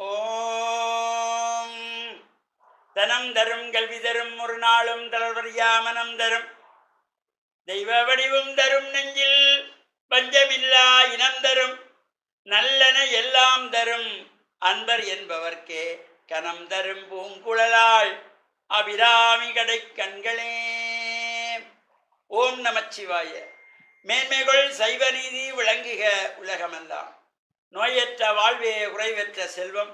ஓம் தனம் தரும் கல்வி தரும் ஒரு நாளும் தளர்வறியா மனம் தரும் தெய்வ வடிவும் தரும் நெஞ்சில் பஞ்சமில்லா இனம் தரும் நல்லன எல்லாம் தரும் அன்பர் என்பவர்க்கே கனம் தரும் பூங்குழலாள் அபிராமி கடை கண்களே. ஓம் நமச்சிவாய. மேன்மைகள் சைவ நீதி விளங்குக உலகமெல்லாம். நோயற்ற வாழ்வே குறைவற்ற செல்வம்.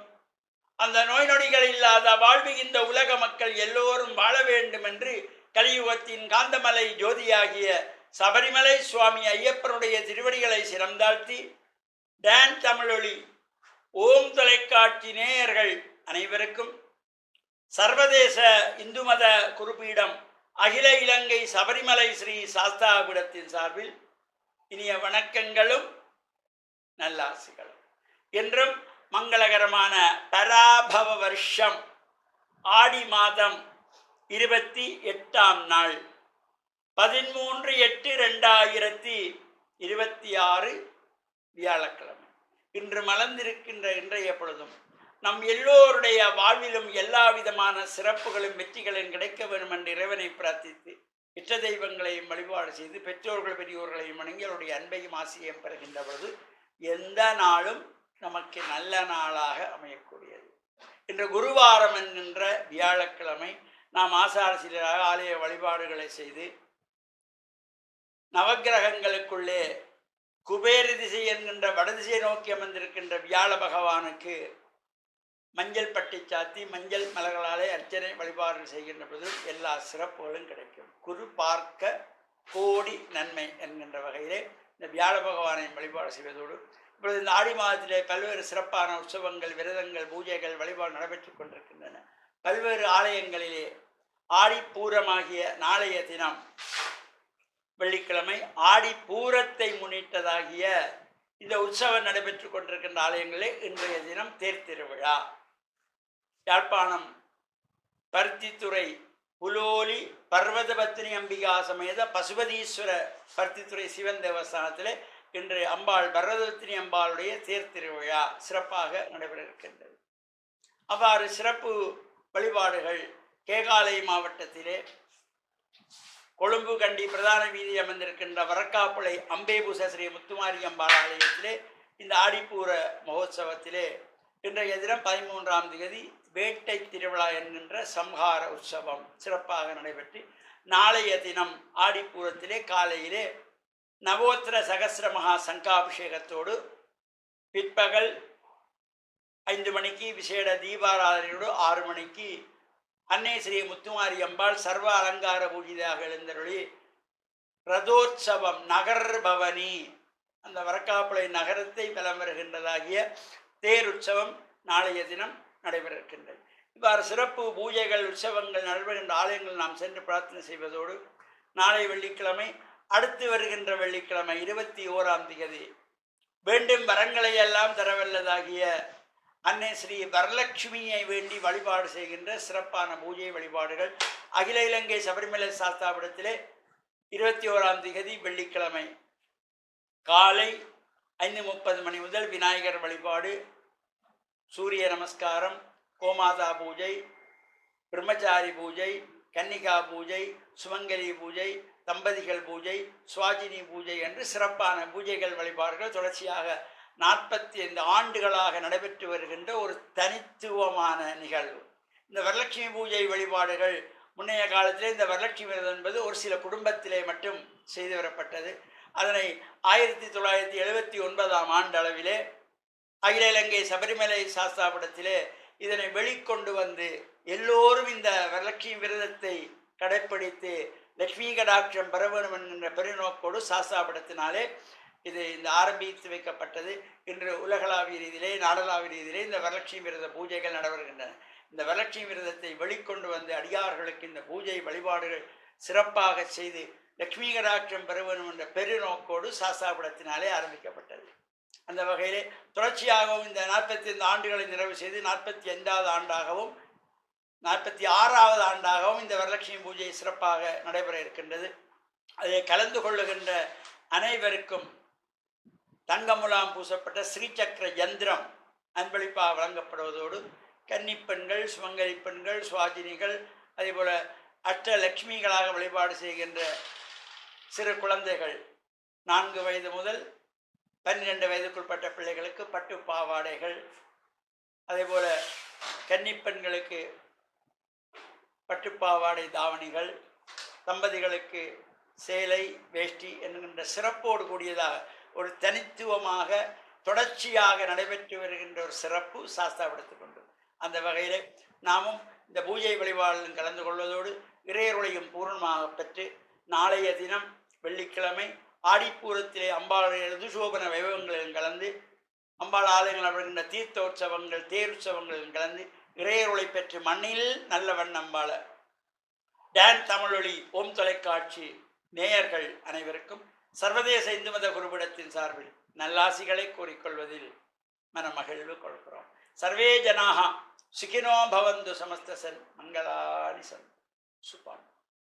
அந்த நோய் நொடிகள் இல்லாத வாழ்வு இந்த உலக மக்கள் எல்லோரும் வாழ வேண்டும் என்று கலியுகத்தின் காந்தமலை ஜோதியாகிய சபரிமலை சுவாமி ஐயப்பனுடைய திருவடிகளை சிறந்தாழ்த்தி டான் தமிழொலி ஓம் தொலைக்காட்சி நேயர்கள் அனைவருக்கும் சர்வதேச இந்து மத குறிப்பீடம் அகில இலங்கை சபரிமலை ஸ்ரீ சாஸ்தாபீடத்தின் சார்பில் இனிய வணக்கங்களும் நல்லாசிகளும். என்றும் மங்களகரமான பராபவ வருஷம் ஆடி மாதம் 28ஆம் நாள் 13/8/2026 வியாழக்கிழமை. இன்று மலர்ந்திருக்கின்ற இன்றைய பொழுதும் நம் எல்லோருடைய வாழ்விலும் எல்லா விதமான சிறப்புகளும் வெற்றிகளும் கிடைக்க வேண்டும் என்று இறைவனை பிரார்த்தித்து இஷ்ட தெய்வங்களையும் வழிபாடு செய்து பெற்றோர்கள் பெரியோர்களையும் வணங்கியவருடைய அன்பையும் ஆசையும் பெறுகின்ற பொழுது எந்த நாளும் நமக்கு நல்ல நாளாக அமையக்கூடியது. இன்று குருவாரம் என்கின்ற வியாழக்கிழமை நாம் ஆசாரசீலராக ஆலய வழிபாடுகளை செய்து நவக்கிரகங்களுக்குள்ளே குபேர திசை என்கின்ற வடதிசை நோக்கி அமர்ந்திருக்கின்ற வியாழ பகவானுக்கு மஞ்சள் பட்டி சாத்தி மஞ்சள் மலர்களாலே அர்ச்சனை வழிபாடு செய்கின்ற பொழுது எல்லா சிறப்புகளும் கிடைக்கும். குரு பார்க்க கோடி நன்மை என்கின்ற வகையிலே இந்த வியாழ பகவானை வழிபாடு செய்வதோடு இப்பொழுது இந்த ஆடி மாதத்திலே பல்வேறு சிறப்பான உற்சவங்கள், விரதங்கள், பூஜைகள், வழிபாடு நடைபெற்று கொண்டிருக்கின்றன. பல்வேறு ஆலயங்களிலே ஆடிப்பூரமாகிய நாளைய தினம் வெள்ளிக்கிழமை ஆடிப்பூரத்தை முன்னிட்டதாகிய இந்த உற்சவம் நடைபெற்று கொண்டிருக்கின்ற ஆலயங்களிலே இன்றைய தினம் தேர் திருவிழா. யாழ்ப்பாணம் பருத்தித்துறை புலோலி பர்வதபத்தினி அம்பிகா சமேத பசுபதீஸ்வர பருத்தித்துறை சிவன் தேவஸ்தானத்திலே இன்று அம்பாள் பர்வதபத்தினி அம்பாளுடைய தேர் திருவிழா சிறப்பாக நடைபெற இருக்கின்றது. அவ்வாறு சிறப்பு வழிபாடுகள் கேகாலை மாவட்டத்திலே கொழும்பு கண்டி பிரதான வீதி அமர்ந்திருக்கின்ற வரக்காப்புளை அம்பேபூச ஸ்ரீ முத்துமாரி அம்பாள் ஆலயத்திலே இந்த ஆடிப்பூர மகோத்சவத்திலே இன்றைய தினம் 13ஆம் தேதி வேட்டை திருவிழா என்கின்ற சம்ஹார உற்சவம் சிறப்பாக நடைபெற்று நாளைய தினம் ஆடிப்பூரத்திலே காலையிலே நவோத்திர சகசிர மகா சங்காபிஷேகத்தோடு பிற்பகல் 5 மணிக்கு விசேட தீபாராதனையோடு 6 மணிக்கு அன்னை ஸ்ரீ முத்துமாரி அம்பாள் சர்வ அலங்கார பூஜிதாக எழுந்தருளி ரதோற்சவம் நகர் பவனி அந்த வரக்காப்புளை நகரத்தை வலம் வருகின்றதாகிய தேருற்சவம் நாளைய தினம் நடைபெற இருக்கின்றது. இவ்வாறு சிறப்பு பூஜைகள் உற்சவங்கள் நடைபெறுகின்ற ஆலயங்கள் நாம் சென்று பிரார்த்தனை செய்வதோடு நாளை வெள்ளிக்கிழமை அடுத்து வருகின்ற வெள்ளிக்கிழமை 21ஆம் தேதி வேண்டும் வரங்களை எல்லாம் தரவல்லதாகிய அன்னை ஸ்ரீ வரலட்சுமியை வேண்டி வழிபாடு செய்கின்ற சிறப்பான பூஜை வழிபாடுகள் அகில இலங்கை சபரிமலை சாஸ்தாபீடத்திலே 21ஆம் தேதி வெள்ளிக்கிழமை காலை 5:30 மணி முதல் விநாயகர் வழிபாடு, சூரிய நமஸ்காரம், கோமாதா பூஜை, பிரம்மச்சாரி பூஜை, கன்னிகா பூஜை, சுமங்கலி பூஜை, தம்பதிகள் பூஜை, சுவாஜினி பூஜை என்று சிறப்பான பூஜைகள் வழிபாடுகள் தொடர்ச்சியாக 45 ஆண்டுகளாக நடைபெற்று வருகின்ற ஒரு தனித்துவமான நிகழ்வு. இந்த வரலட்சுமி பூஜை வழிபாடுகள் முன்னைய காலத்திலே இந்த வரலட்சுமி விரதம் என்பது ஒரு சில குடும்பத்திலே மட்டும் செய்து வரப்பட்டது. அதனை 1979ஆம் ஆண்டு அளவிலே அகில இலங்கை சபரிமலை சாஸ்தாபீடத்திலே இதனை வெளிக்கொண்டு வந்து எல்லோரும் இந்த வரலட்சுமி விரதத்தை கடைப்பிடித்து லட்சுமி கடாட்சம் பெற வேண்டும் என்கின்ற பெருநோக்கோடு சாஸ்தாபீடத்தினாலே இது இந்த ஆரம்பித்து வைக்கப்பட்டது. இன்று உலகளாவிய ரீதியிலே நாடளாவிய ரீதியிலே இந்த வரலட்சுமி விரத பூஜைகள் நடைபெறுகின்றன. இந்த வரலட்சுமி விரதத்தை வெளிக்கொண்டு வந்து அடியார்களுக்கு இந்த பூஜை வழிபாடுகள் சிறப்பாக செய்து லட்சுமி கடாட்சம் பெற வேண்டும் என்ற பெருநோக்கோடு சாஸ்தாபீடத்தினாலே ஆரம்பிக்கப்பட்டது. அந்த வகையிலே தொடர்ச்சியாகவும் இந்த 45 ஆண்டுகளை நிறைவு செய்து 45வது ஆண்டாகவும் 46வது ஆண்டாகவும் இந்த வரலட்சுமி பூஜை சிறப்பாக நடைபெற இருக்கின்றது. அதை கலந்து கொள்ளுகின்ற அனைவருக்கும் தங்கமுலாம் பூசப்பட்ட ஸ்ரீசக்கர யந்திரம் அன்பளிப்பாக வழங்கப்படுவதோடு கன்னிப்பெண்கள், சுமங்கலி பெண்கள், சுவாஜினிகள், அதேபோல் அஷ்டலக்ஷ்மிகளாக வழிபாடு செய்கின்ற சிறு குழந்தைகள் 4 வயது முதல் 12 வயதுக்குட்பட்ட பிள்ளைகளுக்கு பட்டு பாவாடைகள், அதேபோல் கன்னிப்பெண்களுக்கு பட்டுப்பாவாடை தாவணிகள், தம்பதிகளுக்கு சேலை வேஷ்டி என்கின்ற சிறப்போடு கூடியதாக ஒரு தனித்துவமாக தொடர்ச்சியாக நடைபெற்று வருகின்ற ஒரு சிறப்பு சாஸ்தாவிடத்துக் கொண்டு அந்த வகையில் நாமும் இந்த பூஜை வழிபாடுகளில் கலந்து கொள்வதோடு இறையருளையும் பூர்ணமாக பெற்று நாளைய தினம் வெள்ளிக்கிழமை ஆடிப்பூரத்திலே அம்பாளுடைய ருதுசோபன வைபவங்களிலும் கலந்து அம்பாள் ஆலயங்கள் நடக்கின்ற தீர்த்தோற்சவங்கள் தேருற்சவங்களிலும் கலந்து இறையருளை பெற்று மண்ணில் நல்ல வண்ணம்பாள டான் தமிழொலி ஓம் தொலைக்காட்சி நேயர்கள் அனைவருக்கும் சர்வதேச இந்து மத குருபீடத்தின் சார்பில் நல்லாசிகளை கூறிக்கொள்வதில் மனமகிழ்வு கொள்கிறோம். சர்வே ஜனாக சுகினோ பவந்து சமஸ்த சன் மங்களானி சன் சுபான்.